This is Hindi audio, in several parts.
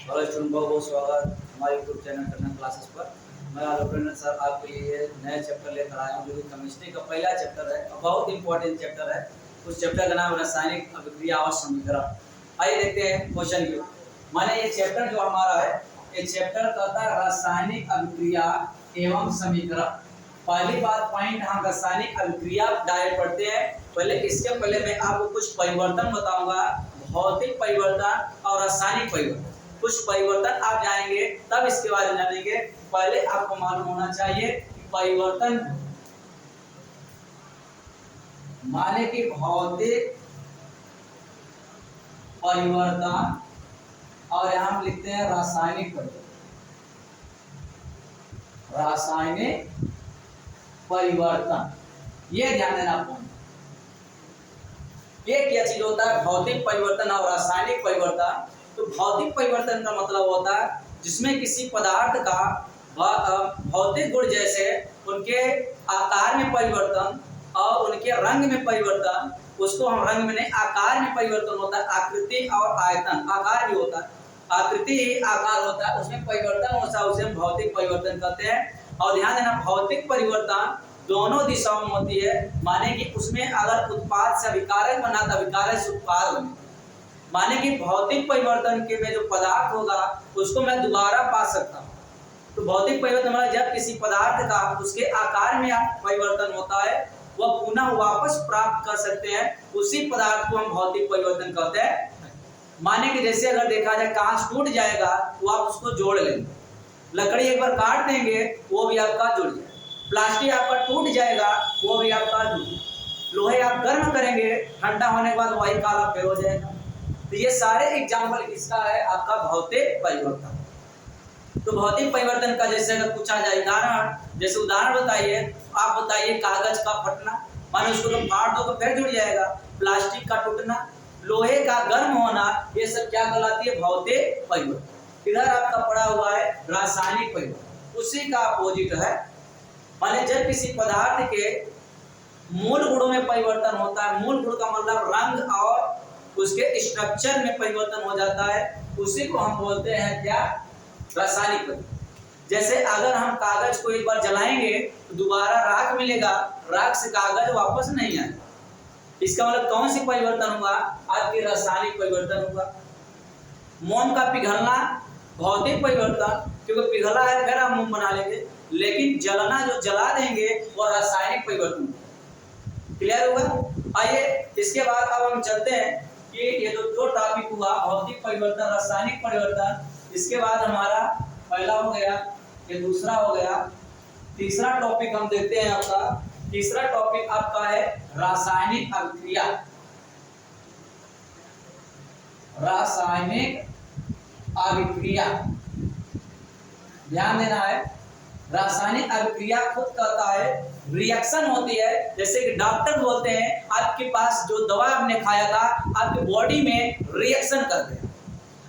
हेलो स्टूडेंट, बहुत बहुत स्वागत हमारे यूट्यूब चैनल टर्नर क्लासेस पर। मैं आलोक सर आपके लिए नया चैप्टर लेकर आया हूँ जो कि केमिस्ट्री का पहला चैप्टर है और बहुत इंपॉर्टेंट चैप्टर है। उस चैप्टर का नाम है रासायनिक अभिक्रिया और समीकरण। आइए देखते हैं क्वेश्चन की। माने ये चैप्टर जो हमारा है, ये चैप्टर कहता है रासायनिक अभिक्रिया एवं समीकरण। पहली बात पॉइंट, हम रासायनिक अभिक्रिया डायरेक्ट पढ़ते हैं। पहले इसके पहले मैं आपको कुछ परिवर्तन बताऊंगा, भौतिक परिवर्तन और रासायनिक परिवर्तन। कुछ परिवर्तन आप जानेंगे तब इसके बारे में जानेंगे। पहले आपको मालूम होना चाहिए कि परिवर्तन माने कि भौतिक परिवर्तन और यहां हम लिखते हैं रासायनिक परिवर्तन। रासायनिक परिवर्तन, ये ध्यान देना आपको। ये क्या चीज होता है, भौतिक परिवर्तन और रासायनिक परिवर्तन। तो भौतिक परिवर्तन का मतलब होता है जिसमें किसी पदार्थ का भौतिक गुण जैसे उनके आकार में परिवर्तन और उनके रंग में परिवर्तन, उसको हम रंग में नहीं, आकार में परिवर्तन होता है। आकृति और आयतन, आकार भी होता है, आकृति ही आकार होता है, उसमें परिवर्तन होता है, उसे हम भौतिक परिवर्तन कहते हैं। और ध्यान देना, भौतिक परिवर्तन दोनों दिशाओं में होती है। माने कि उसमें अगर उत्पाद से अभिकारक बना तो अभिकारक से उत्पाद बने। माने कि भौतिक परिवर्तन के में जो पदार्थ होगा उसको मैं दोबारा पा सकता हूँ। तो भौतिक परिवर्तन मतलब जब किसी पदार्थ का उसके आकार में परिवर्तन होता है, वह पुनः वापस प्राप्त कर सकते हैं, उसी पदार्थ को हम भौतिक परिवर्तन कहते हैं। माने कि जैसे अगर देखा जाए कांच टूट जाएगा तो आप उसको जोड़ लेंगे, लकड़ी एक बार काट देंगे वो भी आपका जुड़ जाएगा, प्लास्टिक आपका टूट जाएगा वो भी आपका जुड़ जाएगा, लोहे आप गर्म करेंगे ठंडा होने के बाद वही काला फिर हो जाएगा। तो ये सारे एग्जाम्पल किसका है, आपका भौतिक परिवर्तन। तो भौतिक परिवर्तन का जैसे अगर पूछा जाए उदाहरण, जैसे उदाहरण बताइए, आप बताइए कागज का फटना, माने उसको तो फाड़ दो तो फिर जुड़ जाएगा। प्लास्टिक का टूटना, लोहे का गर्म होना, ये सब क्या कहलाती है, भौतिक परिवर्तन। इधर आपका पड़ा हुआ है रासायनिक परिवर्तन, उसी का अपोजिट है। माने जब किसी पदार्थ के मूल गुणों में परिवर्तन होता है, मूल गुण का मतलब रंग और उसके स्ट्रक्चर में परिवर्तन हो जाता है, उसी को हम बोलते हैं क्या, रासायनिक परिवर्तन। जैसे अगर हम कागज को एक बार जलाएंगे तो दोबारा राख मिलेगा, राख से कागज वापस नहीं आएगा। इसका मतलब कौन सी परिवर्तन हुआ, आपकी रासायनिक परिवर्तन हुआ। मोम का पिघलना भौतिक परिवर्तन, क्योंकि पिघला है फिर हम मोम बना लेंगे, लेकिन जलना जो जला देंगे वो रासायनिक परिवर्तन। क्लियर हुआ। आइए इसके बाद अब हम चलते हैं कि ये जो दो टॉपिक हुआ, भौतिक परिवर्तन, रासायनिक परिवर्तन, इसके बाद हमारा पहला हो गया, ये दूसरा हो गया, तीसरा टॉपिक हम देखते हैं। आपका तीसरा टॉपिक आपका है रासायनिक अभिक्रिया। रासायनिक अभिक्रिया, ध्यान देना है। रासायनिक अभिक्रिया खुद कहता है रिएक्शन होती है। जैसे कि डॉक्टर बोलते हैं आपके पास जो दवा आपने खाया था आपके बॉडी में रिएक्शन करते हैं।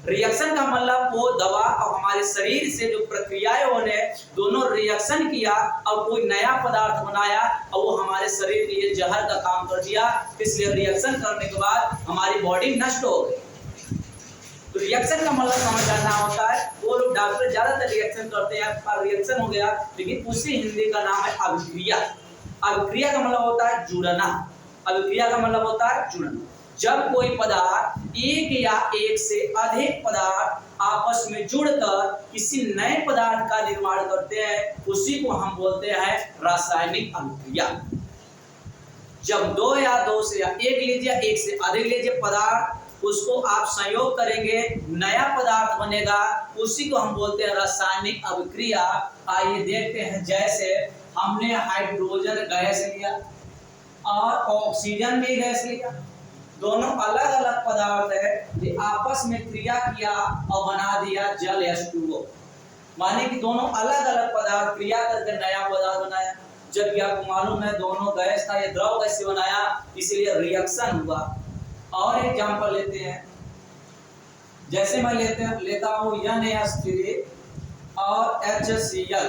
रिएक्शन का मतलब वो दवा और हमारे शरीर से जो प्रक्रियाएं होने दोनों रिएक्शन किया और कोई नया पदार्थ बनाया और वो हमारे शरीर के लिए जहर का काम कर दिया, इसलिए रिएक्शन करने के बाद हमारी बॉडी नष्ट हो गई। तो रिएक्शन का मतलब समझ जाना होता है, वो लोग डॉक्टर ज्यादातर रिएक्शन करते हैं, आपका रिएक्शन हो गया, लेकिन उसी हिंदी का नाम है अभिक्रिया। अभिक्रिया का मतलब होता है जुड़ना। अभिक्रिया का मतलब होता है जुड़ना। जब कोई पदार्थ एक या एक से अधिक पदार्थ आपस में जुड़कर किसी नए पदार्थ का निर्माण करते हैं, उसी को हम बोलते हैं रासायनिक अभिक्रिया। जब दो या दो से या एक लीजिए, एक से अधिक लीजिए पदार्थ, उसको आप संयोग करेंगे नया पदार्थ बनेगा, उसी को हम बोलते हैं रासायनिक अभिक्रिया। आइए देखते हैं, जैसे हमने हाइड्रोजन गैस लिया और ऑक्सीजन भी गैस लिया, दोनों अलग अलग पदार्थ है, ये आपस में क्रिया किया और बना दिया जल H2O। माने कि दोनों अलग अलग पदार्थ क्रिया करके नया पदार्थ बनाया। जबकि आपको मालूम है दोनों गैस था, ये द्रव गैस से बनाया, इसलिए रिएक्शन हुआ। और एग्जांपल लेते हैं, जैसे मैं लेता हूँ NH3 और HCl।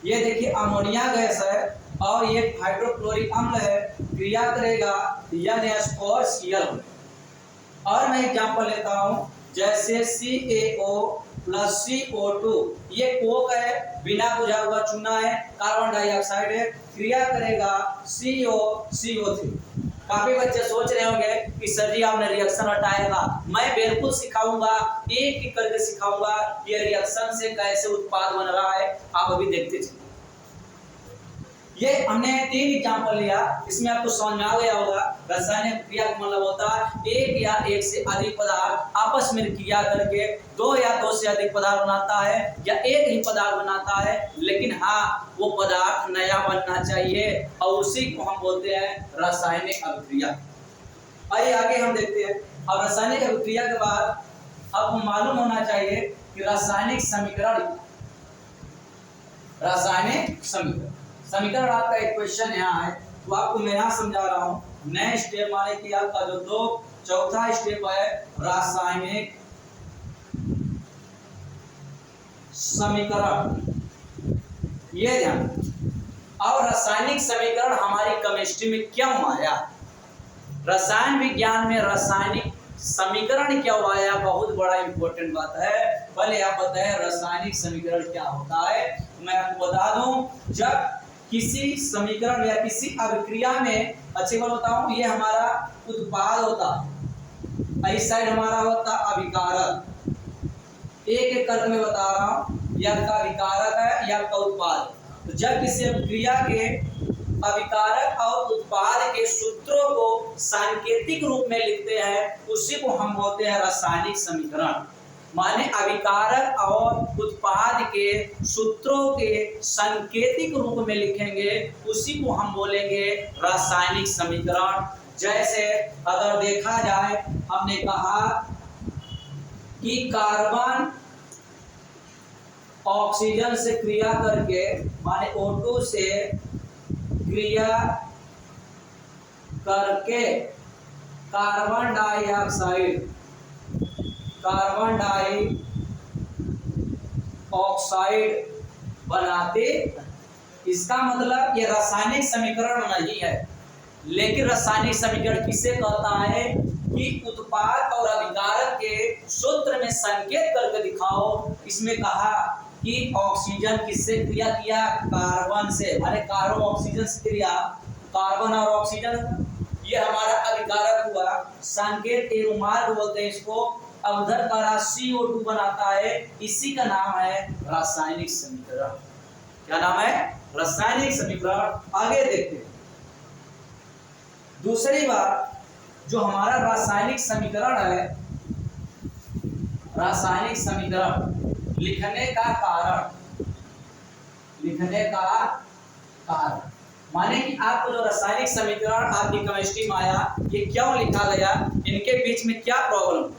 ये देखिए अमोनिया गैस है और ये हाइड्रोक्लोरिक अम्ल है, क्रिया करेगा NH4Cl। और मैं एग्जांपल लेता हूँ, जैसे CaO प्लस CO2, ये कोक है, बिना बुझा हुआ चूना है, कार्बन डाइऑक्साइड है, क्रिया करेगा CO3। काफी बच्चे सोच रहे होंगे कि सर जी आपने रिएक्शन हटाएगा, मैं बिल्कुल सिखाऊंगा, एक एक करके सिखाऊंगा ये रिएक्शन से कैसे उत्पाद बन रहा है, आप अभी देखते चलिए। ये हमने 3 एग्जांपल लिया, इसमें आपको समझ में आ गया होगा रासायनिक क्रिया का मतलब होता है एक या एक से अधिक पदार्थ आपस में क्रिया करके 2 या 2 से अधिक पदार्थ बनाता है या एक ही पदार्थ बनाता है, लेकिन हाँ वो पदार्थ नया बनना चाहिए और उसी को हम बोलते हैं रासायनिक अभिक्रिया। आइए आगे हम देखते हैं। अब रासायनिक अभिक्रिया के बाद आपको मालूम होना चाहिए कि रासायनिक समीकरण समीकरण आपका एक क्वेश्चन यहाँ है, तो आपको मैं यहाँ समझा रहा हूँ। नए स्टेप माने कि आपका जो चौथा स्टेप है रासायनिक समीकरण, ये ध्यान। और रासायनिक समीकरण हमारी केमिस्ट्री में क्यों आया, रसायन विज्ञान में रासायनिक समीकरण क्या आया, बहुत बड़ा इंपॉर्टेंट बात है। पहले आप बताएं रासायनिक समीकरण क्या होता है। मैं आपको बता दूं, जब किसी समीकरण या किसी अभिक्रिया में, अच्छी बात बताऊं, ये हमारा उत्पाद होता है, इस साइड हमारा होता अभिकारक, एक एक करके मैं बता रहा हूं, यह आपका अभिकारक है, यह आपका उत्पाद। तो जब किसी अभिक्रिया के अभिकारक और उत्पाद के सूत्रों को सांकेतिक रूप में लिखते हैं, उसी को हम बोलते हैं रासायनिक समीकरण। माने अभिकारक और उत्पाद के सूत्रों के सांकेतिक रूप में लिखेंगे, उसी को हम बोलेंगे रासायनिक समीकरण। जैसे अगर देखा जाए, हमने कहा कि कार्बन ऑक्सीजन से क्रिया करके, माने O2 से क्रिया करके कार्बन डाइऑक्साइड बनाते। इसका मतलब ये रासायनिक समीकरण नहीं है, लेकिन रासायनिक समीकरण किसे कहता है कि उत्पाद और अभिकारक के सूत्र में संकेत करके दिखाओ। इसमें कहा कि ऑक्सीजन किससे क्रिया किया, कार्बन से, माने कार्बन ऑक्सीजन से क्रिया, कार्बन और ऑक्सीजन ये हमारा अभिकारक हुआ। संकेत एवं मार्ग बोलते हैं इसको। अब उधर का CO2 बनाता है, इसी का नाम है रासायनिक समीकरण। क्या नाम है, रासायनिक समीकरण। आगे देखते हैं। दूसरी बात, जो हमारा रासायनिक समीकरण है, रासायनिक समीकरण लिखने का कारण, माने कि आपको जो रासायनिक समीकरण आपकी केमिस्ट्री में आया, ये क्यों लिखा गया, इनके बीच में क्या प्रॉब्लम।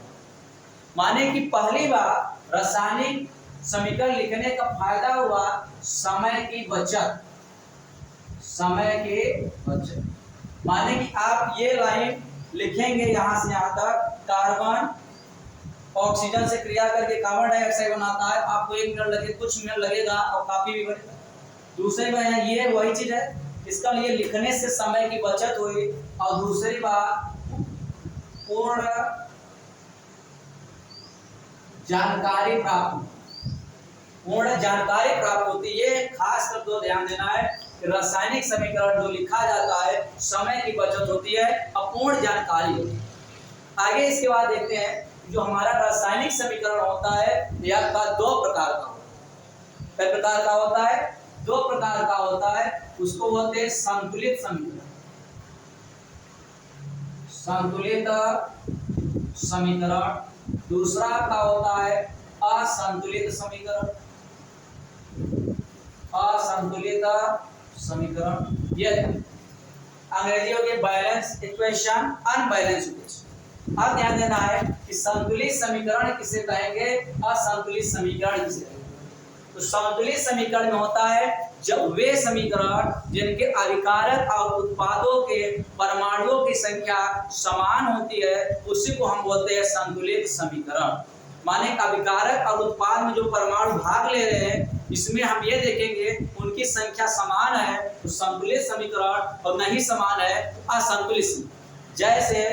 माने कि पहली बार रासायनिक समीकरण लिखने का फायदा हुआ समय की बचत। माने कि आप ये लाइन लिखेंगे यहाँ से यहाँ तक, कार्बन ऑक्सीजन से क्रिया करके कार्बन डाइऑक्साइड बनाता है, आपको 1 मिनट लगे, कुछ मिनट लगेगा और काफी भी बनेगा। दूसरी बात ये वही चीज है, इसका लिए लिखने से समय की बचत हुई। और दूसरी बात, पूर्ण जानकारी प्राप्त होती है। खास कर तो ध्यान देना है कि रासायनिक समीकरण जो लिखा जाता है, समय की बचत होती है, अपूर्ण जानकारी होती है। आगे इसके बाद देखते हैं, जो हमारा रासायनिक समीकरण होता है, यह का 2 प्रकार का होता है। कई प्रकार का होता है, 2 प्रकार का होता है। उसको बोलते हैं संतुलित समीकरण। दूसरा का होता है असंतुलित समीकरण। ये अंग्रेजियों के बैलेंस इक्वेशन, अनबैलेंस इक्वेशन। अब ध्यान देना है कि संतुलित समीकरण किसे कहेंगे, असंतुलित समीकरण किसे कहेंगे। तो संतुलित समीकरण में होता है जब वे समीकरण जिनके अभिकारक और उत्पादों के परमाणुओं की संख्या समान होती है, उसी को हम बोलते हैं संतुलित समीकरण। माने अभिकारक और उत्पाद में जो परमाणु भाग ले रहे हैं, इसमें हम ये देखेंगे उनकी संख्या समान है तो संतुलित समीकरण, और नहीं समान है तो असंतुलित। जैसे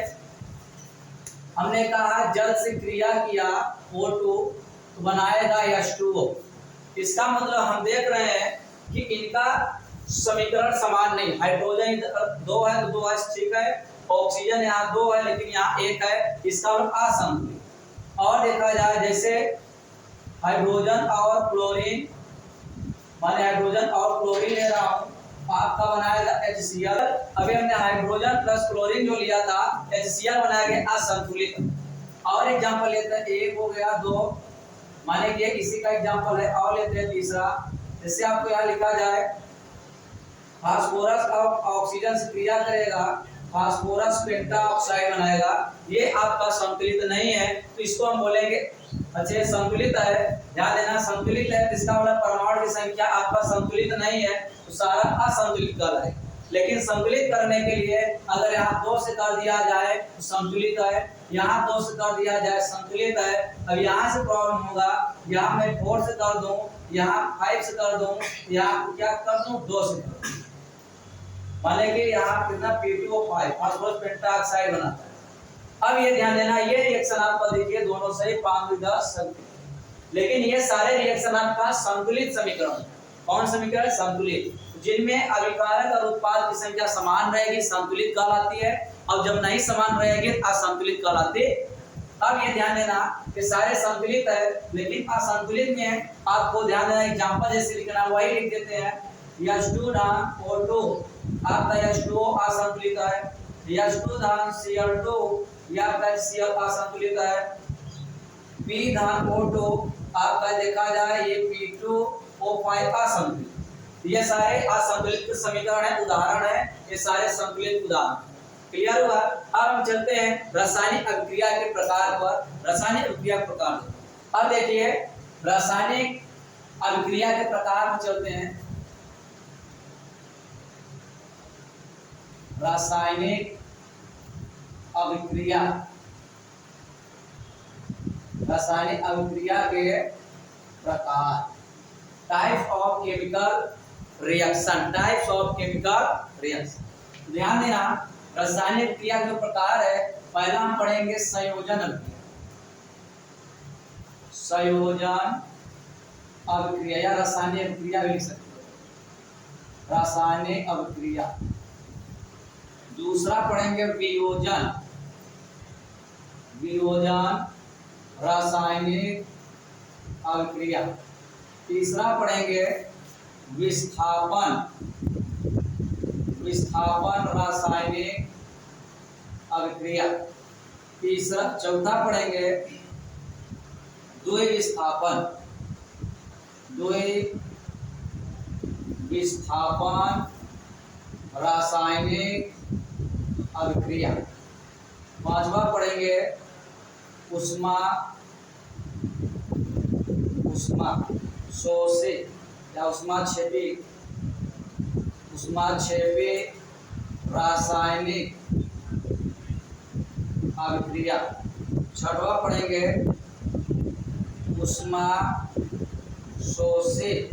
हमने कहा जल से क्रिया किया O2 तो बनाएगा H2O। इसका मतलब हम देख रहे हैं कि इनका समीकरण समान नहीं, हाइड्रोजन 2 है तो 2 H ठीक है, ऑक्सीजन यहाँ 2 है लेकिन यहाँ 1 है, इसका मतलब असंतुलित। और देखा जाए जैसे हाइड्रोजन और क्लोरीन, माने हाइड्रोजन और क्लोरीन ले रहा हूँ, आपका बनाएगा HCl। अभी हमने हाइड्रोजन प्लस क्लोरीन जो लिया था HCl बनाएगा असंतुलित। और एग्जांपल लेते हैं, 1 हो गया 2, माने कि इसी का एग्जांपल है। और लेते हैं तीसरा, जैसे आपको यहाँ लिखा जाए फास्फोरस और ऑक्सीजन से क्रिया करेगा, फास्फोरस पेंटाऑक्साइड बनाएगा, ये आपका संतुलित नहीं है तो इसको हम बोलेंगे अच्छे संतुलित है। ध्यान देना संतुलित है तो इसका मतलब परमाणु की संख्या आपका संतुलित नहीं है तो सारा असंतुलित कर है। लेकिन संतुलित करने के लिए अगर यहाँ 2 से कर दिया जाए तो संतुलित है, यहाँ 2 से कर दिया जाए संतुलित है। अब यहाँ से प्रॉब्लम होगा, यहाँ मैं 4 से कर दूं, यहाँ 5 से कर दूं, यहाँ क्या कर दूं 2 से कर दूं, माने कि यहाँ कितना P2O5 फास्फोरस पेंटाऑक्साइड बनाता है। अब ये ध्यान देना, ये रिएक्शन आपका देखिए दोनों से 5-10 संतुलित, लेकिन ये सारे रिएक्शन आपका संतुलित समीकरण। कौन समीकरण? संतुलित, जिनमें अभिकारक और उत्पाद की संख्या समान रहेगी संतुलित कहलाती है, और जब नहीं समान रहेगी असंतुलित कहलाती है। अब ये ध्यान देना कि सारे संतुलित है लेकिन असंतुलित में आपको ध्यान देना एग्जांपल जैसे लिखना वही लिख देते हैं। H2 धान O2, आपका H2O असंतुलित है, H2 धान Cl2, या आपका Cl असंतुलित है, P धान O2, आपका देखा जाए ये P2O5 असंतुलित। ये सारे असंतुलित समीकरण है, उदाहरण है, ये सारे संतुलित उदाहरण। क्लियर हुआ? अब हम चलते हैं रासायनिक अभिक्रिया के प्रकार पर। रासायनिक अभिक्रिया के प्रकार, अब देखिए रासायनिक अभिक्रिया के प्रकार में चलते हैं। रासायनिक अभिक्रिया, रासायनिक अभिक्रिया के प्रकार, types of chemical reaction, types of chemical reaction. ध्यान देना रासायनिक क्रिया के प्रकार है, पहला हम पढ़ेंगे संयोजन अभिक्रिया। संयोजन अभिक्रिया या रासायनिक अभिक्रिया भी लिख सकते हो, रासायनिक अभिक्रिया। दूसरा पढ़ेंगे वियोजन, वियोजन रासायनिक अभिक्रिया। तीसरा पढ़ेंगे विस्थापन, विस्थापन रासायनिक अभिक्रिया। तीसरा चौथा पढ़ेंगे द्विविस्थापन, द्विविस्थापन रासायनिक अभिक्रिया। पांचवा पढ़ेंगे उष्मा, उष्मा शोषित या उष्माक्षेपी, उष्माक्षेपी रासायनिक अभिक्रिया। छठवा पढ़ेंगे उष्मा शोषित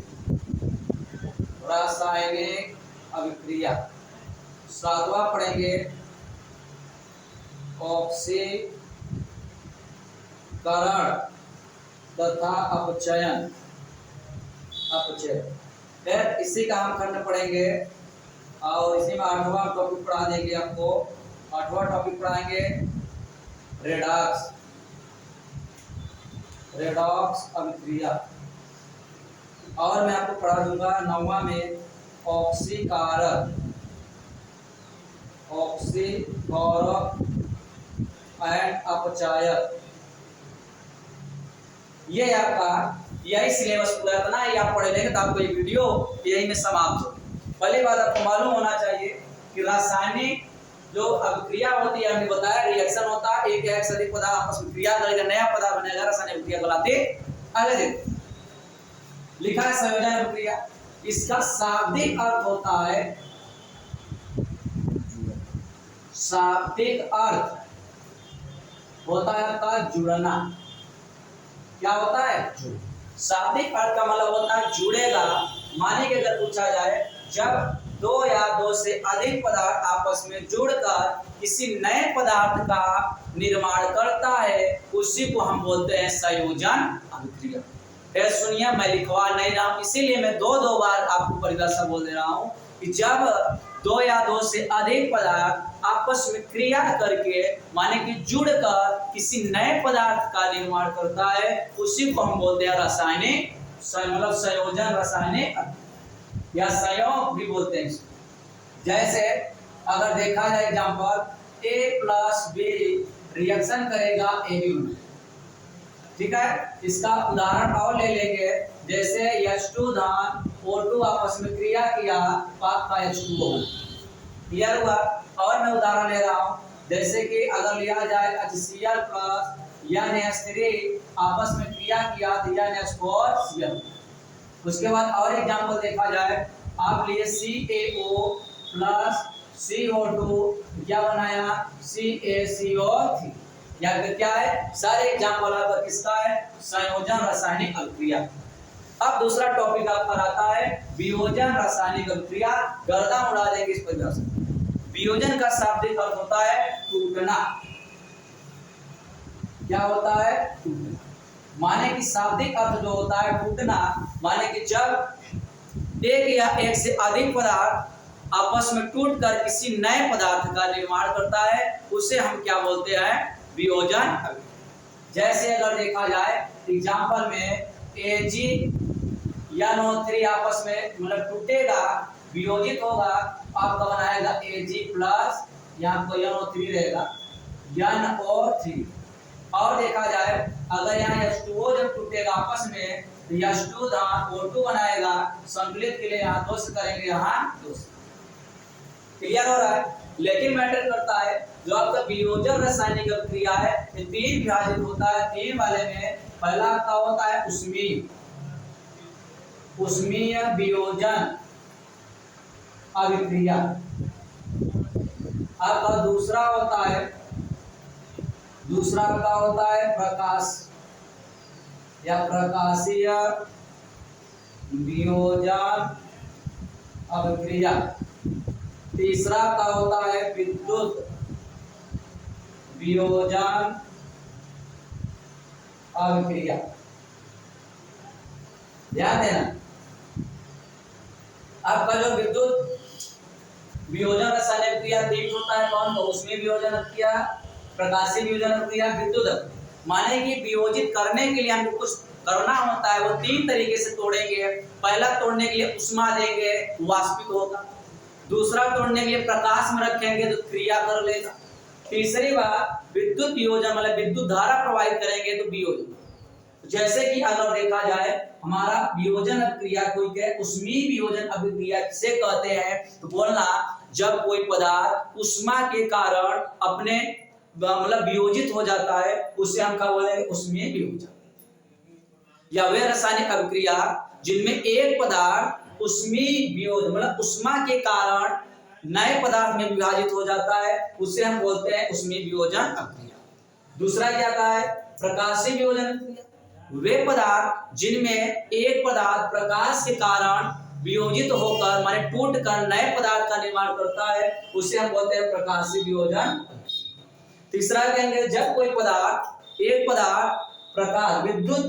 रासायनिक अभिक्रिया। सातवां पढ़ेंगे ऑक्सीकरण तथा अपचयन, अपचय। फिर इसी का हम खंड पढ़ेंगे और इसी में 8वां टॉपिक पढ़ा देंगे आपको। 8वां टॉपिक पढ़ाएंगे रेडॉक्स, रेडॉक्स अभिक्रिया। और मैं आपको पढ़ा दूंगा 9वां में ऑक्सीकारक, ऑक्सीकारक एंड अपचायक। ये आपका यही सिलेबस पूरा इतना ही आप पढ़ लेंगे तो आपको ये वीडियो यही में समाप्त हो। पहली बात आपको मालूम होना चाहिए कि रासायनिक जो अभिक्रिया होती है, हमने बताया रिएक्शन होता है, एक या एक से अधिक पदार्थ आपस में क्रिया करेगा, नया पदार्थ बनेगा, रासायनिक अभिक्रिया कहलाती है। आगे देखो लिखा है संयोजन अभिक्रिया। इसका शाब्दिक अर्थ होता है, शाब्दिक अर्थ होता है आपका जुड़ना। क्या होता है? शाब्दिक अर्थ का मतलब होता है जुड़ेगा। माने कि अगर पूछा जाए जब 2 या 2 से अधिक पदार्थ आपस में जुड़कर किसी नए पदार्थ का निर्माण करता है उसी को हम बोलते हैं संयोजन अभिक्रिया। फिर सुनिए, मैं लिखवा नहीं रहा हूं, इसीलिए मैं दो बार आपको परिभाषा बोल दे रहा हूं कि जब दो या दो से अधिक पदार्थ आपस में क्रिया करके माने कि जुड़कर किसी नए पदार्थ का निर्माण करता है उसी को हम बोलते हैं रासायनिक मतलब संयोजन, रासायनिक या संयोग भी बोलते हैं। जैसे अगर देखा जाए example, A plus B reaction करेगा AB में, ठीक है। इसका उदाहरण और ले लेंगे, जैसे H2 धान O2 आपस में क्रिया किया तो आपका H2O क्लियर हुआ। और मैं उदाहरण ले रहा हूं, जैसे कि अगर लिया जाए HCl प्लस NH3 आपस में क्रिया किया तो NH4Cl। उसके बाद और एग्जांपल देखा जाए, आप लिए CaO प्लस CO2 क्या बनाया CaCO3, या फिर क्या है, सारे एग्जांपल आपका किसका है, संयोजन रासायनिक अभिक्रिया। अब दूसरा टॉपिक आपका आता है वियोजन रासायनिक अभिक्रिया। गर्दा उड़ा देंगे इस पर। वियोजन का शाब्दिक अर्थ होता है टूटना। क्या होता है, टूटना। माने कि शाब्दिक अर्थ जो होता है टूटना, माने कि जब एक या एक से अधिक पदार्थ आपस में टूटकर किसी नए पदार्थ का निर्माण करता है उसे हम क्या बोलते हैं, वियोजन। जैसे अगर देखा जाए एग्जांपल में AgNO3 आपस में मतलब टूटेगा, वियोजित होगा, आपका बनाएगा Ag प्लस, यहाँ पर NO3 रहेगा NO3। और देखा जाए अगर यहाँ H2O जब टूटेगा आपस में तो H2 धान O2 बनाएगा, संतुलित के लिए यहाँ 2 से करेंगे, यहाँ 2 से। क्लियर हो रहा है। लेकिन मैटर करता है जो आपका वियोजन रासायनिक अभिक्रिया है ये 3 विभाजित होता है। 3 वाले में पहला आपका होता है उष्मीय वियोजन अभिक्रिया। आपका दूसरा आपका होता है प्रकाश या प्रकाशीय वियोजन अभिक्रिया। तीसरा का होता है विद्युत वियोजन अभिक्रिया। ध्यान देना, आपका जो विद्युत वियोजन रासायनिक अभिक्रिया 3 होता है, कौन, तो उसमें वियोजन अभिक्रिया, प्रकाशीय वियोजन अभिक्रिया, विद्युत। माने कि वियोजित करने के लिए हमको कुछ करना होता है, वो 3 तरीके से तोड़ेंगे। पहला तोड़ने के लिए उष्मा देंगे, वाष्पित होगा। दूसरा तोड़ने के लिए प्रकाश में रखेंगे तो क्रिया कर लेगा। तीसरी बात विद्युत वियोजन मतलब विद्युत धारा प्रवाहित करेंगे तो वियोजन। जैसे कि अगर देखा जाए हमारा वियोजन अभिक्रिया कोई के उष्मीय वियोजन अभिक्रिया किसे कहते हैं, तो बोलना जब कोई पदार्थ उष्मा के कारण अपने मतलब वियोजित हो जाता है उसे हम क्या बोलेंगे, उष्मीय वियोजन। या वे रासायनिक अभिक्रिया जिनमें एक पदार्थ उष्मीय वियोजन मतलब उष्मा के कारण नए पदार्थ में विभाजित हो जाता है उसे हम बोलते हैं उष्मीय वियोजन अभिक्रिया। दूसरा क्या कहा है, प्रकाशीय वियोजन अभिक्रिया। वे पदार्थ जिनमें एक पदार्थ प्रकाश के कारण वियोजित होकर माने टूट कर नए पदार्थ का निर्माण करता है उसे हम बोलते हैं प्रकाशीय वियोजन। तीसरा कहेंगे जब कोई पदार्थ एक पदार्थ प्रकाश विद्युत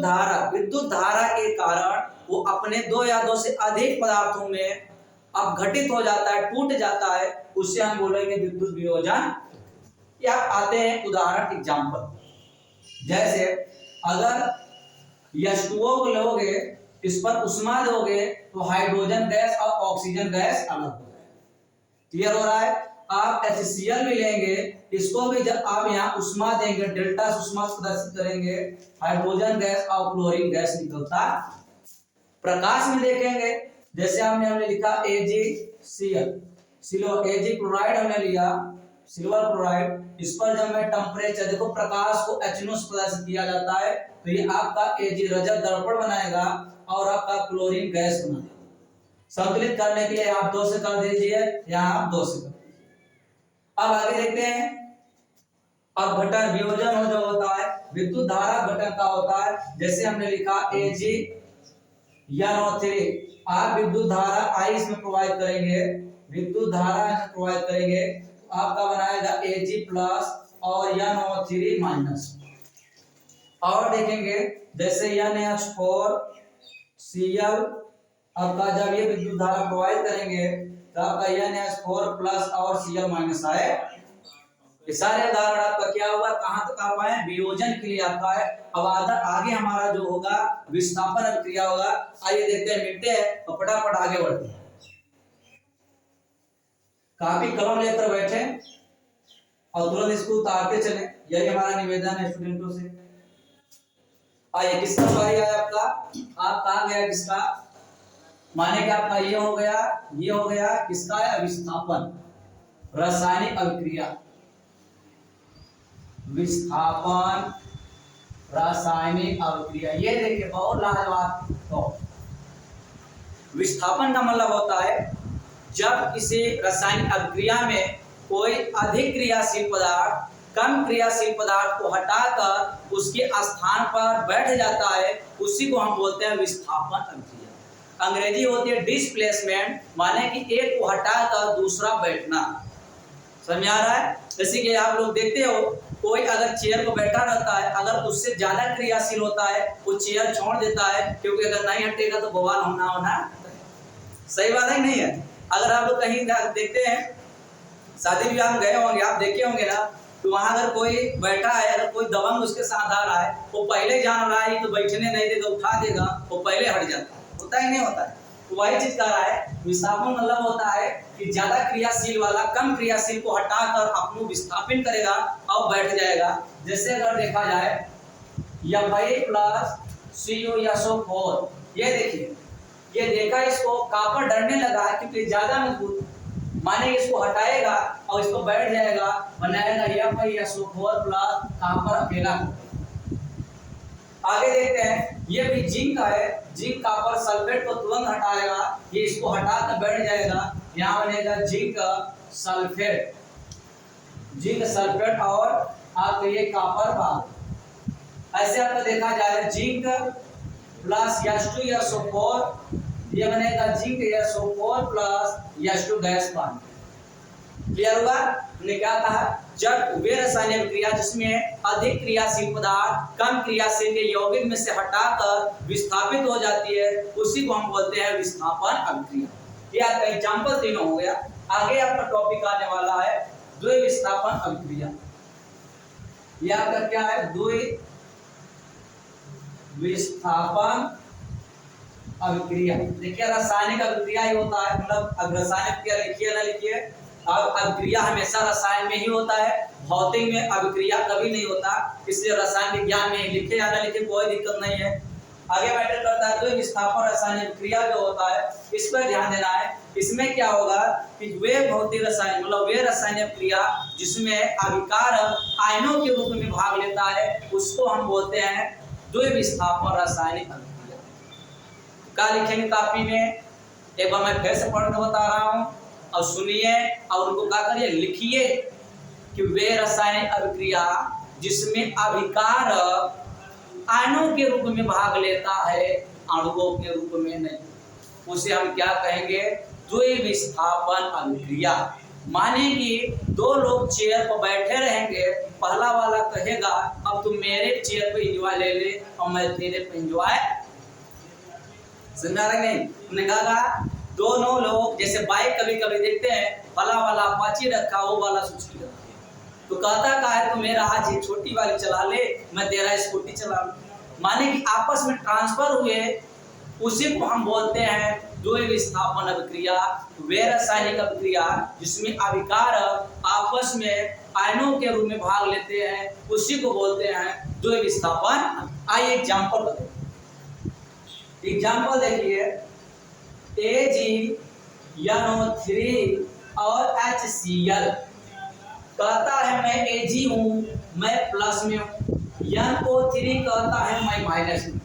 धारा के कारण वो अपने 2 या 2 से अधिक पदार्थों में अब घटित हो जाता है, टूट जाता है, उसे हम बोलेंगे विद्युत वियोजन। या आते हैं उदाहरण एग्जांपल, जैसे अगर H2O को लोगे, इस पर उष्मा दोगे तो हाइड्रोजन गैस और ऑक्सीजन गैस अलग हो जाएगा। क्लियर हो रहा है। आप HCl भी लेंगे, इसको भी जब आप यहाँ उष्मा देंगे, डेल्टा से उष्मा प्रदर्शित करेंगे, हाइड्रोजन गैस और क्लोरीन गैस निकलता। प्रकाश में देखेंगे, जैसे हमने लिखा AgCl, Ag क्लोराइड हमने लिया, सिल्वर क्लोराइड, इस पर जब मैं टेम्परेचर देखो प्रकाश को HNO से प्रदर्शित किया जाता है तो ये आपका Ag रजत दर्पण बनाएगा और आपका क्लोरीन गैस बनाएगा। संतुलित करने के लिए आप 2 से कर दीजिए, यहाँ आप 2 से कर दीजिए। अब आगे देखते हैं, अब घटन वियोजन हो जो होता है विद्युत धारा घटन का होता है। जैसे हमने लिखा AgNO3, आप विद्युत धारा I इसमें प्रोवाइड करेंगे, विद्युत धारा प्रोवाइड करेंगे तो आपका बनाएगा Ag प्लस और NO3 माइनस। और देखेंगे जैसे NH4 Cl आपका जब ये विद्युत धारा प्रोवाइड करेंगे तो आपका NH4 प्लस और Cl माइनस आए। ये सारे उदाहरण आपका क्या हुआ, कहां तक आप आए, वियोजन के लिए आपका है। अब आगे हमारा जो होगा विस्थापन अभिक्रिया होगा। आइए देखते हैं, मिलते हैं और फटाफट आगे बढ़ते हैं। कापी कलम लेकर बैठे और तुरंत इसको उतारते चले, यही हमारा निवेदन है स्टूडेंटों से। आइए किसका बारी आया आपका, आप कहा गया किसका, माने कि आपका ये हो गया, ये हो गया, किसका है, विस्थापन, रासायनिक अभिक्रिया, विस्थापन रासायनिक अभिक्रिया। ये देखिए बहुत लाजवाब। तो विस्थापन का मतलब होता है जब किसी रासायनिक अभिक्रिया में कोई अधिक क्रियाशील पदार्थ कम क्रियाशील पदार्थ को हटाकर उसके स्थान पर बैठ जाता है, उसी को हम बोलते हैं विस्थापन अभिक्रिया। अंग्रेजी होती है डिस्प्लेसमेंट, माने कि एक को हटाकर दूसरा बैठना। समझ आ रहा है? जैसे कि आप लोग देखते हो, कोई अगर चेयर पर बैठा रहता है, अगर उससे ज्यादा क्रियाशील होता है वो चेयर छोड़ देता है, क्योंकि अगर नहीं हटेगा तो बवाल होना। सही बात है नहीं है? अगर आप लोग कहीं देखते हैं, शादी विवाह में गए होंगे, आप देखे होंगे ना, तो वहां अगर कोई बैठा है, अगर कोई दबंग उसके साथ आ रहा है, वो पहले जान रहा है तो बैठने नहीं देगा, उठा देगा, वो पहले हट जाता है। होता ही नहीं होता है? तो वही चीज कर रहा है विस्थापन। मतलब होता है कि ज्यादा क्रियाशील वाला कम क्रियाशील को हटाकर अपने विस्थापन करेगा और बैठ जाएगा। जैसे अगर देखा जाए Fe प्लस CuSO4, ये देखिए, ये देखा इसको कापर डरने लगा क्योंकि ज्यादा मजबूत, माने इसको हटाएगा और इसको बैठ जाएगा, बनाएगा FeSO4 प्लस कापर अकेला। आगे देखते हैं, ये भी जिंक है, जिंक कापर सल्फेट को तुरंत हटाएगा, ये इसको हटाकर बैठ जाएगा, यहाँ बनेगा जिंक सल्फेट, जिंक सल्फेट और आपको ये कापर बार। ऐसे आपको देखा जाए जिंक प्लस H2SO4, ये बनेगा zinc SO4 plus H2 gas बार। क्लियर हुआ? हमने क्या कहा, जब वे रासायनिक अभिक्रिया जिसमें अधिक क्रियाशील पदार्थ कम क्रियाशील के यौगिक में से हटाकर विस्थापित हो जाती है, उसी को हम बोलते हैं विस्थापन अभिक्रिया। ये आपका एग्जांपल तीनों हो गया। आगे आपका टॉपिक आने वाला है द्वि विस्थापन अभिक्रिया। ये आपका क्या है, द्वि विस्थापन अभिक्रिया। देखिए रासायनिक अभिक्रिया ही होता है, मतलब रासायनिक क्रिया लिखिए ना लिखिए, अब अभिक्रिया हमेशा रसायन में ही होता है, भौतिक में अभिक्रिया कभी नहीं होता, इसलिए रसायन विज्ञान में लिखे या ना लिखे कोई दिक्कत नहीं है। आगे मैटर करता है तो विस्थापन रासायनिक अभिक्रिया जो होता है, इस पर ध्यान देना है। इसमें क्या होगा कि वे भौतिक रसायन मतलब वे रासायनिक अभिक्रिया जिसमें अभिकार आयनों के रूप में भाग लेता है, उसको हम बोलते हैं द्वि विस्थापन रासायनिक अभिक्रिया। क्या लिखेंगे कापी में, एक बार मैं फिर से पढ़ के बता रहा हूँ और सुनिए और उनको क्या करिए, लिखिए कि वे रासायनिक अभिक्रिया जिसमें अभिकार अणु के रूप में भाग लेता है, अणुओं के रूप में नहीं, उसे हम क्या कहेंगे, द्वि विस्थापन अभिक्रिया। माने कि दो लोग चेयर पर बैठे रहेंगे, पहला वाला कहेगा अब तुम मेरे चेयर पे एंजॉय ले ले और मैं तेरे पे एंजॉय, समझा रहे नहीं? उन्होंने कहा दोनों लोग जैसे बाइक कभी कभी देखते हैं, फला वाला अपाची रखा, वो वाला सुजुकी रखा, तो कहता का है तो मेरा आज ये छोटी वाली चला ले, मैं तेरा स्कूटी चला लूं। माने कि आपस में ट्रांसफर हुए, उसी को हम बोलते हैं द्वि विस्थापन अभिक्रिया। वे रासायनिक अभिक्रिया जिसमें अभिकार आपस में आयनों के रूप में भाग लेते हैं, उसी को बोलते हैं द्वि विस्थापन। आइए एग्जाम्पल बताइए, एग्जाम्पल देखिए, AgNO3 और HCl। कहता है मैं Ag हूँ, मैं प्लस में हूँ, NO3 कहता है मैं माइनस में।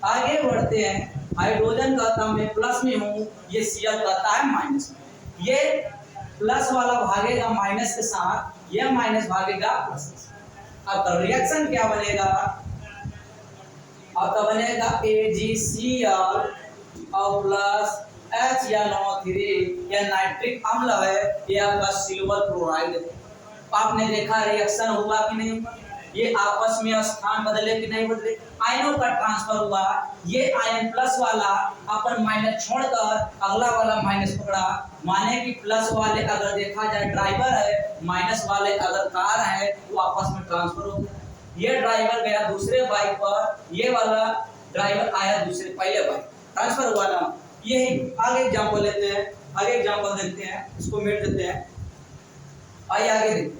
आगे बढ़ते हैं, हाइड्रोजन कहता है मैं प्लस में हूँ, ये Cl कहता है माइनस में। ये प्लस वाला भागेगा माइनस के साथ, ये माइनस भागेगा प्लस के साथ। अब रिएक्शन क्या बनेगा, अब तो बनेगा AgCl और प्लस HNO3, यह नाइट्रिक अम्ल है, यह आपका सिल्वर क्लोराइड है। आपने देखा रिएक्शन हुआ कि नहीं हुआ, ये आपस में स्थान बदले कि नहीं बदले, आयनों का ट्रांसफर हुआ। ये आयन प्लस वाला अपन माइनस छोड़कर अगला वाला माइनस पकड़ा, माने कि प्लस वाले अगर देखा जाए ड्राइवर है, माइनस वाले अगर कार है, वो आपस में ट्रांसफर हो गया। ये ड्राइवर गया दूसरे बाइक पर, ये वाला ड्राइवर आया दूसरे पहले बाइक, ट्रांसफर हुआ ना। यही आगे एग्जांपल लेते हैं, आगे एग्जांपल देखते हैं, इसको मिट देते हैं। आइए आगे देखते हैं,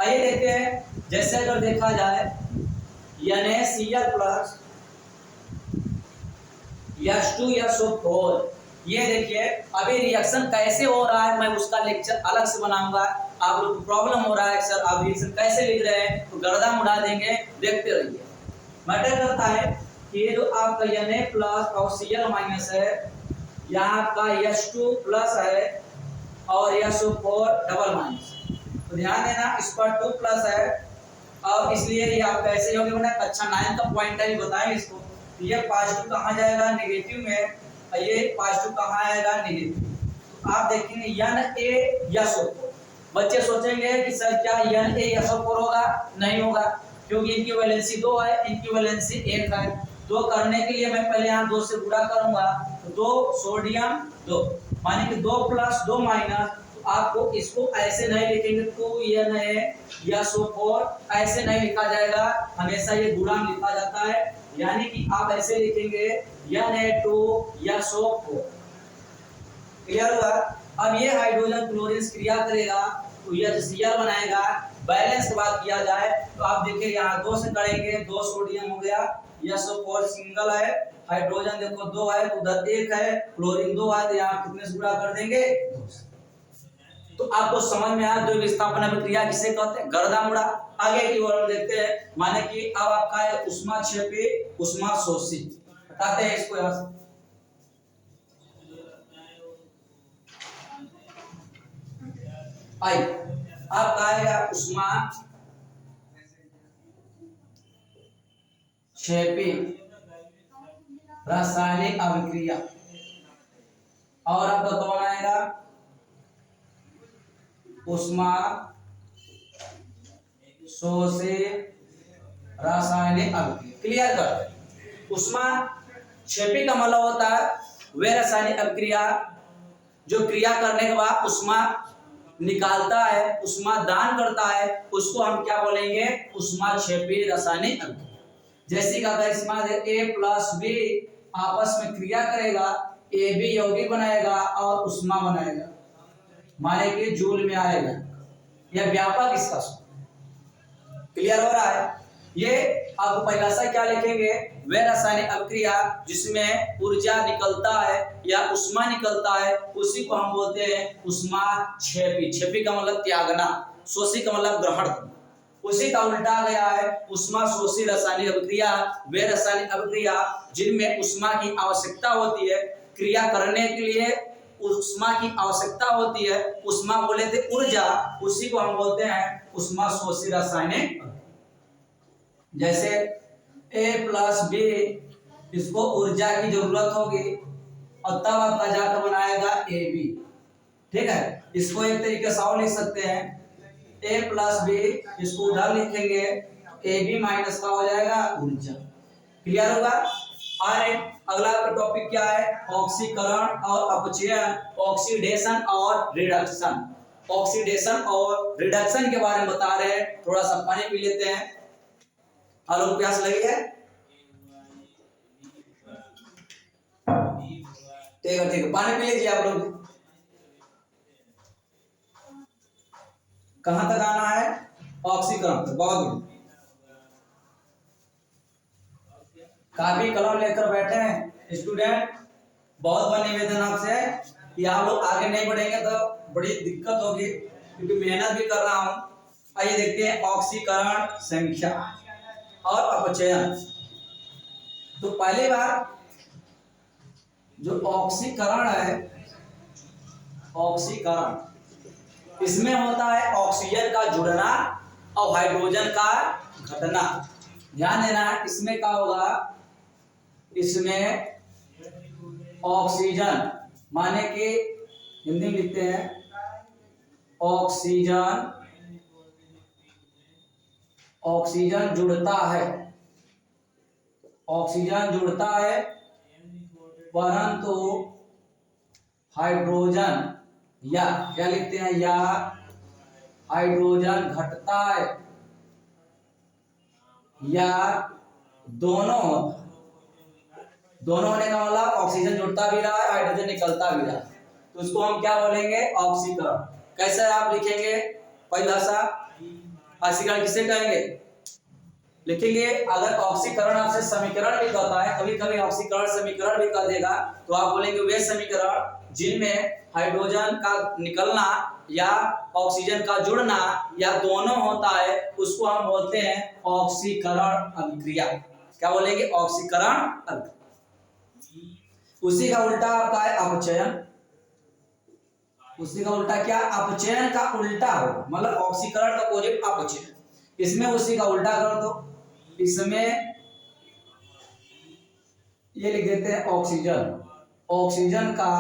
आइए देखते हैं। जैसे अगर देखा जाए NaCl प्लस H2SO4, ये देखिए अभी रिएक्शन कैसे हो रहा है, मैं उसका लेक्चर अलग से बनाऊंगा। आप लोग को प्रॉब्लम हो रहा है सर आप रिएक्शन कैसे लिख रहे हैं, तो गर्दा उड़ा देंगे, देखते रहिए। मैटर करता है कि ये जो आपका Na प्लस और Cl माइनस है, यहाँ आपका H2 प्लस है और SO4 डबल माइनस, तो ध्यान देना इस पर 2 प्लस है, और इसलिए ये आप कैसे होंगे बना। अच्छा 9 का पॉइंट है, बताएं इसको। ये पॉजिटिव कहाँ जाएगा, नेगेटिव में, और ये पॉजिटिव कहाँ आएगा, नेगेटिव। तो आप देखेंगे NaSO4। बच्चे सोचेंगे कि सर क्या NaSO4 होगा, नहीं होगा, क्योंकि इनकी वैलेंसी 2 है, इनकी वैलेंसी 1 है। 2 करने के लिए मैं पहले यहाँ 2 से गुणा करूंगा, तो 2 सोडियम 2, माने कि 2 प्लस 2 माइनस। आपको इसको ऐसे नहीं लिखेंगे 2NaSO4, ऐसे नहीं लिखा जाएगा, हमेशा ये गुणा में लिखा जाता है, यानी कि आप ऐसे लिखेंगे Na2SO4। क्लियर हुआ। अब ये हाइड्रोजन क्लोरीन क्रिया करेगा तो HCl बनाएगा। बैलेंस की बात किया जाए तो आप देखिए यहाँ 2 से करेंगे, 2 सोडियम हो गया, SO4 सिंगल है, हाइड्रोजन देखो 2 है तो उधर 1 है, क्लोरीन 2 है, तो यहाँ कितने से गुणा कर देंगे, 2 से। तो आपको समझ में आया द्रव्य विस्थापन अभिक्रिया किसे कहते हैं, गर्दा मुड़ा। आगे की ओर देखते हैं, माने कि अब आपका है ऊष्माक्षेपी ऊष्मा शोषी, बताते हैं इसको यहाँ से। आइए आपका आएगा ऊष्माक्षेपी रासायनिक अभिक्रिया, और आपका कौन आएगा, ऊष्मा शोषी रासायनिक अभिक्रिया। क्लियर कर। ऊष्मा क्षेपी का मतलब होता है वे रासायनिक अभिक्रिया जो क्रिया करने के बाद ऊष्मा निकालता है, ऊष्मा दान करता है, उसको हम क्या बोलेंगे, ऊष्मा क्षेपी रासायनिक अभिक्रिया। जैसे का इसमें A प्लस B आपस में क्रिया करेगा, AB यौगिक बनाएगा और ऊष्मा बनाएगा, माने कि जूल में आएगा। यह व्यापक इसका। क्लियर हो रहा है। ये आपको परिभाषा क्या लिखेंगे, वह रासायनिक अभिक्रिया जिसमें ऊर्जा निकलता है या ऊष्मा निकलता है, उसी को हम बोलते हैं ऊष्मा क्षेपी। क्षेपी का मतलब त्यागना, शोषी का मतलब ग्रहण करना, उसी का उल्टा गया है ऊष्मा शोषी रासायनिक अभिक्रिया। वे रासायनिक अभिक्रिया जिनमें ऊष्मा की आवश्यकता होती है, क्रिया करने के लिए ऊष्मा की आवश्यकता होती है, ऊष्मा बोले थे ऊर्जा, उसी को हम बोलते हैं ऊष्मा शोषी रासायनिक। जैसे A प्लस B, इसको ऊर्जा की जरूरत होगी और तब आपका जाकर बनाएगा AB। ठीक है, इसको एक तरीके से और लिख सकते हैं, A प्लस B, इसको उधर लिखेंगे, AB माइनस का हो जाएगा ऊर्जा। क्लियर होगा। और अगला टॉपिक क्या है, ऑक्सीकरण और अपचयन, ऑक्सीडेशन और रिडक्शन। ऑक्सीडेशन और रिडक्शन के बारे में बता रहे हैं। थोड़ा सा पानी पी लेते हैं, आलोक प्यास लगी है। ठीक है, पानी पी लीजिए आप लोग। कहां तक आना है, ऑक्सीकरण। बहुत काफी कलम लेकर बैठे हैं स्टूडेंट, बहुत बड़ा निवेदन आपसे कि आप लोग आगे नहीं बढ़ेंगे तो बड़ी दिक्कत होगी, क्योंकि मेहनत भी कर रहा हूं। आइए देखते हैं ऑक्सीकरण संख्या और अपचयन। तो पहली बार जो ऑक्सीकरण है, ऑक्सीकरण इसमें होता है ऑक्सीजन का जुड़ना और हाइड्रोजन का घटना। ध्यान देना, इसमें क्या होगा, इसमें ऑक्सीजन माने कि हिंदी में लिखते हैं ऑक्सीजन ऑक्सीजन जुड़ता है, ऑक्सीजन जुड़ता है, परंतु हाइड्रोजन या क्या लिखते हैं, या हाइड्रोजन घटता है, या दोनों दोनों होने का मतलब ऑक्सीजन जुड़ता भी रहा है, हाइड्रोजन निकलता भी रहा है, तो उसको हम क्या बोलेंगे, ऑक्सीकरण। कैसे आप लिखेंगे परिभाषा, ऑक्सीकरण किसे कहेंगे, लिखेंगे। अगर ऑक्सीकरण आपसे समीकरण भी कहता है, कभी कभी ऑक्सीकरण समीकरण भी कह देगा, तो आप बोलेंगे वे समीकरण जिनमें हाइड्रोजन का निकलना या ऑक्सीजन का जुड़ना या दोनों होता है, उसको हम बोलते हैं ऑक्सीकरण अभिक्रिया। क्या बोलेंगे, ऑक्सीकरण अभिक्रिया। उसी का उल्टा आपका है अपचयन। उसी का उल्टा क्या, अपचयन का उल्टा हो, मतलब ऑक्सीकरण का अपोजिट अपचयन। इसमें उसी का उल्टा कर दो, इसमें ये लिख देते हैं ऑक्सीजन, ऑक्सीजन का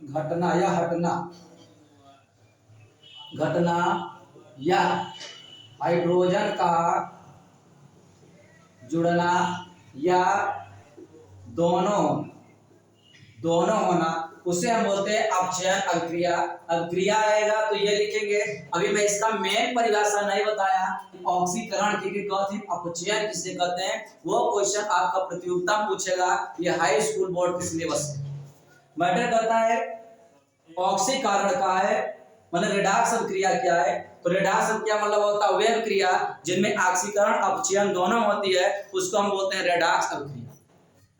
घटना या हटना, घटना या हाइड्रोजन का जुड़ना या दोनों होना, उसे हम बोलते हैं अपचयन अभिक्रिया। अभिक्रिया आएगा तो ये लिखेंगे। अभी मैं इसका मेन परिभाषा नहीं बताया, ऑक्सीकरण की अपचयन किसे कहते हैं, वो क्वेश्चन आपका प्रतियोगिता पूछेगा, ये हाई स्कूल बोर्ड के सिलेबस में मैटर करता है। ऑक्सीकरण का है मतलब रेडॉक्स अभिक्रिया क्या है, तो रेडॉक्स अभिक्रिया मतलब होता है वे अभिक्रिया जिनमें ऑक्सीकरण अपचयन दोनों होती है, उसको हम बोलते हैं रेडॉक्स अभिक्रिया।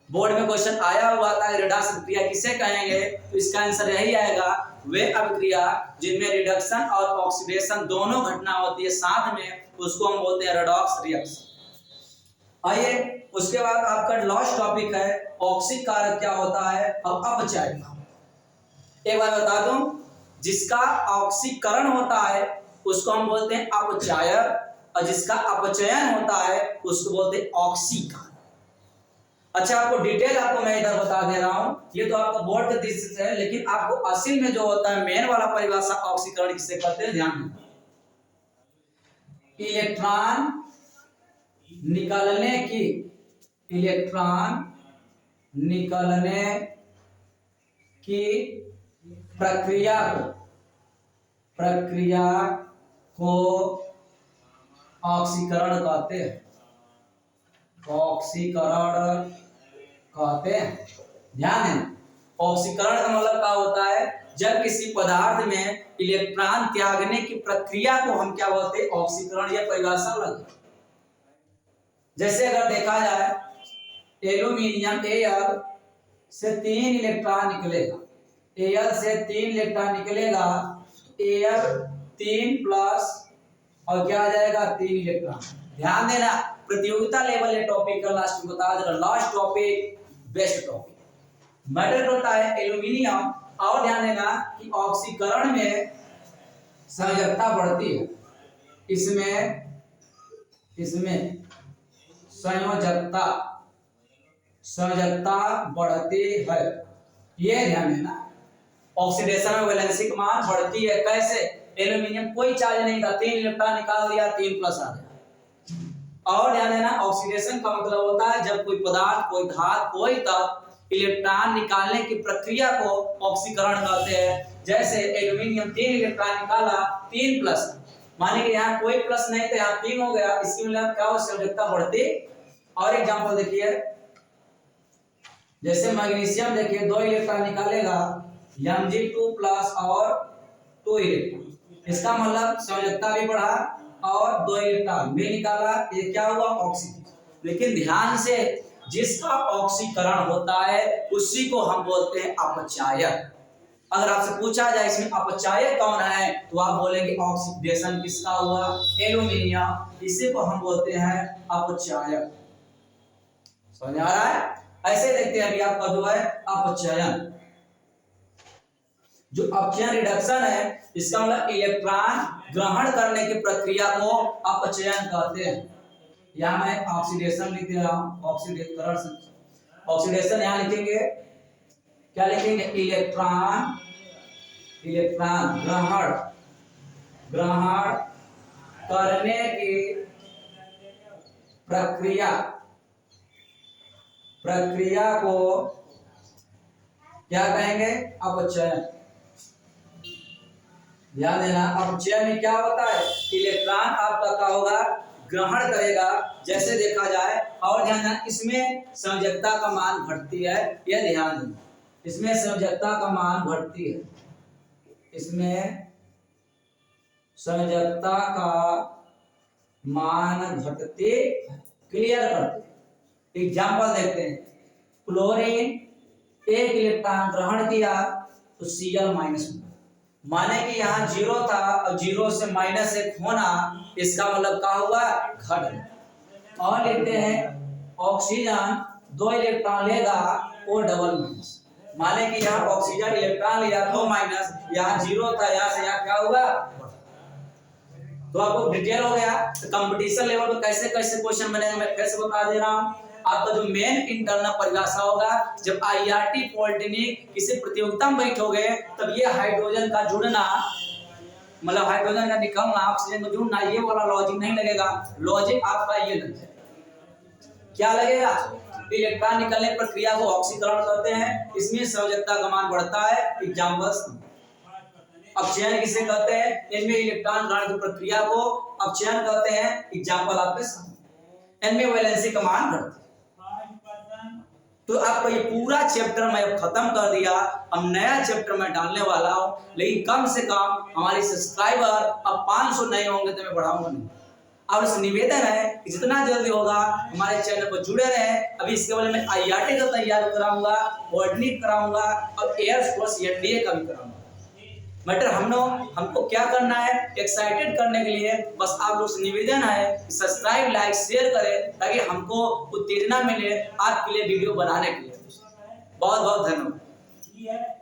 बोर्ड में क्वेश्चन आया हुआ था रेडॉक्स अभिक्रिया किसे कहेंगे, तो इसका आंसर यही आएगा, वे अभिक्रिया जिनमें रिडक्शन और ऑक्सीडेशन दोनों घटना होती है साथ में, उसको हम बोलते हैं रेडॉक्स रिएक्शन। आइए उसके बाद आपका लास्ट टॉपिक है ऑक्सीकारक क्या होता है और अपचय। एक बार बता दूं, जिसका ऑक्सीकरण होता है उसको हम बोलते हैं अपचय, और जिसका अपचयन होता है उसको बोलते हैं ऑक्सीकारक। अच्छा, आपको डिटेल आपको मैं इधर बता दे रहा हूं, ये तो आपका बोर्ड के दृष्टि से है, लेकिन आपको असल में जो होता है मेन वाला परिभाषा ऑक्सीकरण किसे कहते हैं, ध्यान दें। इलेक्ट्रॉन निकलने की, इलेक्ट्रॉन निकलने की प्रक्रिया को ऑक्सीकरण कहते हैं, ऑक्सीकरण कहते हैं। ध्यान देना, ऑक्सीकरण का मतलब क्या होता है, जब किसी पदार्थ में इलेक्ट्रॉन त्यागने की प्रक्रिया को हम क्या बोलते हैं, ऑक्सीकरण। यह परिभाषा अलग है। जैसे अगर देखा जाए एल्यूमिनियम Al से 3 इलेक्ट्रॉन निकलेगा, Al से 3 इलेक्ट्रॉन निकलेगा, Al 3 प्लस और क्या आ जाएगा 3 इलेक्ट्रॉन। ध्यान देना, प्रतियोगिता लेवल ये टॉपिक का लास्ट में बता दे रहा, last topic best topic matter करता है एल्यूमिनियम। और ध्यान देना कि ऑक्सीकरण में संयोजकता बढ़ती है, इसमें संयोजकता बढ़ती है, ये ध्यान देना। ऑक्सीडेशन में वैलेंसी का मान बढ़ती है। कैसे, एल्यूमिनियम कोई चार्ज नहीं था, 3 इलेक्ट्रॉन निकाल दिया, 3 प्लस आ गया। और ध्यान देना, ऑक्सीडेशन का मतलब होता है जब कोई पदार्थ, कोई धातु, कोई तत्व इलेक्ट्रॉन निकालने की प्रक्रिया को ऑक्सीकरण कहते हैं। जैसे एल्यूमिनियम 3 इलेक्ट्रॉन निकाला, 3 प्लस, माने कि यहाँ कोई प्लस नहीं था, यहाँ 3 हो गया, इसकी मतलब क्या हो, संयोजकता बढ़ती। और एग्जांपल देखिए, जैसे मैग्नीशियम देखिए 2 इलेक्ट्रॉन निकालेगा, Mg2 प्लस और 2 इलेक्ट्रॉन, इसका मतलब संयोजकता भी बढ़ा और 2 इलेक्ट्रॉन भी निकाला, ये क्या हुआ, ऑक्सीकरण। लेकिन ध्यान से, जिसका ऑक्सीकरण होता है उसी को हम बोलते हैं अपचायक। अगर आपसे पूछा जाए इसमें अपचायक कौन है, तो आप बोलेंगे ऑक्सीडेशन किसका हुआ, एल्यूमिनियम, इसी को हम बोलते हैं अपचायक। समझ आ रहा है। ऐसे देखते हैं अभी आपका जो है अपचयन। जो अपचयन रिडक्शन है, इसका मतलब इलेक्ट्रॉन ग्रहण करने की प्रक्रिया को अपचयन कहते हैं। यहाँ मैं ऑक्सीडेशन लिख दे रहा हूं, ऑक्सीडेशन यहाँ लिखेंगे, क्या लिखेंगे, इलेक्ट्रॉन ग्रहण करने की प्रक्रिया को क्या कहेंगे? अपचयन। ध्यान देना, अपचयन में क्या होता है? इलेक्ट्रॉन आपका क्या होगा? ग्रहण करेगा, जैसे देखा जाए। और ध्यान देना, इसमें संयोजकता का मान घटती है, यह ध्यान देना। इसमें संयोजकता का मान घटती है, इसमें संयोजकता का मान घटते, क्लियर करते। एग्जाम्पल देखते हैं। क्लोरीन एक इलेक्ट्रॉन ग्रहण किया तो Cl माइनस, माने कि यहाँ 0 था और 0 से -1 होना, इसका मतलब क्या हुआ? घट। और लेते हैं ऑक्सीजन 2 इलेक्ट्रॉन लेगा, वो डबल माइनस, माने कि यहाँ ऑक्सीजन इलेक्ट्रॉन लिया 2 माइनस, यहाँ 0 था, यहाँ से यहाँ क्या हुआ? तो आपको डिटेल हो गया। तो कंपटीशन लेवल पे कैसे कैसे क्वेश्चन बनेगा मैं कैसे बता दे रहा हूँ। आपका जो मेन इंटरनल परिभाषा होगा, जब IRT पॉलिटेक्निक किसी प्रतियोगिता में बैठोगे, तब ये हाइड्रोजन का जुड़ना, मतलब हाइड्रोजन का निकलना, ऑक्सीजन को जुड़ना, ये वाला लॉजिक नहीं लगेगा। लॉजिक आपका ये लग जाएगा। क्या लगेगा? इलेक्ट्रॉन निकलने प्रक्रिया को ऑक्सीकरण करते हैं, इसमें संयोजकता का मान बढ़ता है। एग्जाम्पल्स। अपचयन किसे कहते हैं? इनमें इलेक्ट्रॉन ग्रहण की प्रक्रिया को अपचयन कहते हैं। एग्जाम्पल आपके सामने। इनमें वैलेंसी का मान बढ़ता है। तो आपका ये पूरा चैप्टर मैं अब खत्म कर दिया। अब नया चैप्टर मैं डालने वाला हूँ, लेकिन कम से कम हमारे सब्सक्राइबर अब 500 नहीं होंगे तो मैं बढ़ाऊंगा नहीं। अब इस निवेदन है कि जितना जल्दी होगा हमारे चैनल पर जुड़े रहे। अभी इसके बारे में IRT का तैयारी कराऊंगा, बॉटनी कराऊंगा और एयर फोर्स NDA का भी कराऊंगा। मैटर हमको क्या करना है? एक्साइटेड करने के लिए बस आप लोग से निवेदन है कि सब्सक्राइब, लाइक, शेयर करें, ताकि हमको उत्तेजना मिले आपके लिए वीडियो बनाने के लिए। बहुत बहुत धन्यवाद।